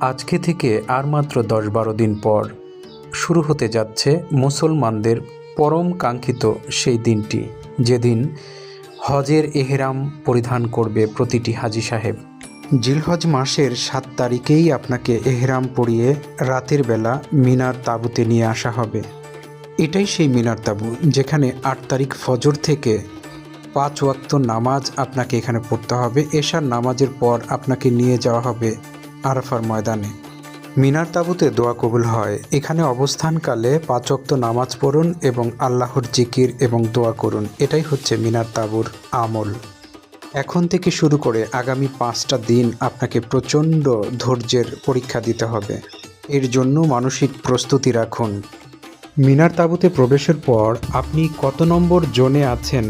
আজকে থেকে আর মাত্র ১০-১২ দিন পর শুরু হতে যাচ্ছে মুসলমানদের পরম কাঙ্ক্ষিত সেই দিনটি, যেদিন হজের এহরাম পরিধান করবে প্রতিটি হাজী সাহেব। জিলহজ মাসের ৭ তারিখেই আপনাকে এহরাম পরিয়ে রাতের বেলা মিনার তাঁবুতে নিয়ে আসা হবে। এটাই সেই মিনার তাঁবু যেখানে ৮ তারিখ ফজর থেকে ৫ ওয়াক্ত নামাজ আপনাকে এখানে পড়তে হবে। এশার নামাজের পর আপনাকে নিয়ে যাওয়া হবে আরাফার ময়দানে। মিনার তাঁবুতে দোয়া কবুল হয়। এখানে অবস্থানকালে ৫ ওয়াক্ত নামাজ পড়ুন এবং আল্লাহর জিকির এবং দোয়া করুন। এটাই হচ্ছে মিনার তাঁবুর আমল। এখন থেকে শুরু করে আগামী ৫টা দিন আপনাকে প্রচণ্ড ধৈর্যের পরীক্ষা দিতে হবে। এর জন্য মানসিক প্রস্তুতি রাখুন। মিনার তাঁবুতে প্রবেশের পর আপনি কত নম্বর জোনে আছেন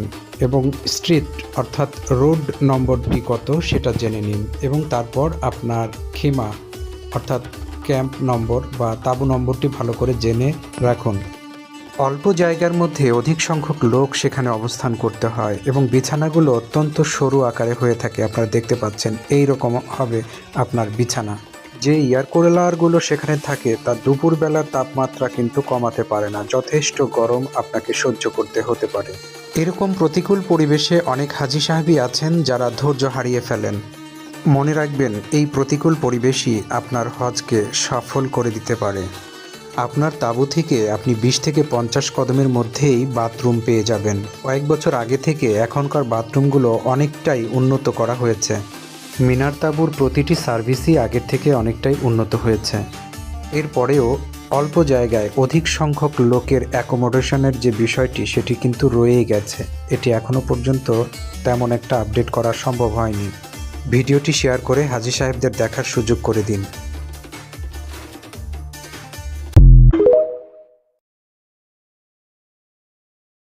এবং স্ট্রিট অর্থাৎ রোড নম্বরটি কত সেটা জেনে নিন এবং তারপর আপনার খেমা অর্থাৎ ক্যাম্প নম্বর বা তাঁবু নম্বরটি ভালো করে জেনে রাখুন। অল্প জায়গার মধ্যে অধিক সংখ্যক লোক সেখানে অবস্থান করতে হয় এবং বিছানাগুলো অত্যন্ত সরু আকারে হয়ে থাকে। আপনারা দেখতে পাচ্ছেন এই রকম হবে আপনার বিছানা। যে এয়ার কুলারগুলো সেখানে থাকে তা দুপুরবেলার তাপমাত্রা কিন্তু কমাতে পারে না, যথেষ্ট গরম আপনাকে সহ্য করতে হতে পারে। এরকম প্রতিকূল পরিবেশে অনেক হাজী সাহেবই আছেন যারা ধৈর্য হারিয়ে ফেলেন। মনে রাখবেন, এই প্রতিকূল পরিবেশই আপনার হজকে সফল করে দিতে পারে। আপনার তাঁবু থেকে আপনি ২০ থেকে ৫০ কদমের মধ্যেই বাথরুম পেয়ে যাবেন। কয়েক বছর আগে থেকে এখনকার বাথরুমগুলো অনেকটাই উন্নত করা হয়েছে। মিনার তাঁবুর প্রতিটি সার্ভিসই আগের থেকে অনেকটাই উন্নত হয়েছে। এরপরেও অল্প জায়গায় অধিক সংখ্যক লোকের অ্যাকোমোডেশনের যে বিষয়টি সেটি কিন্তু রয়েই গেছে। এটি এখনও পর্যন্ত তেমন একটা আপডেট করা সম্ভব হয়নি। ভিডিওটি শেয়ার করে হাজী সাহেবদের দেখার সুযোগ করে দিন।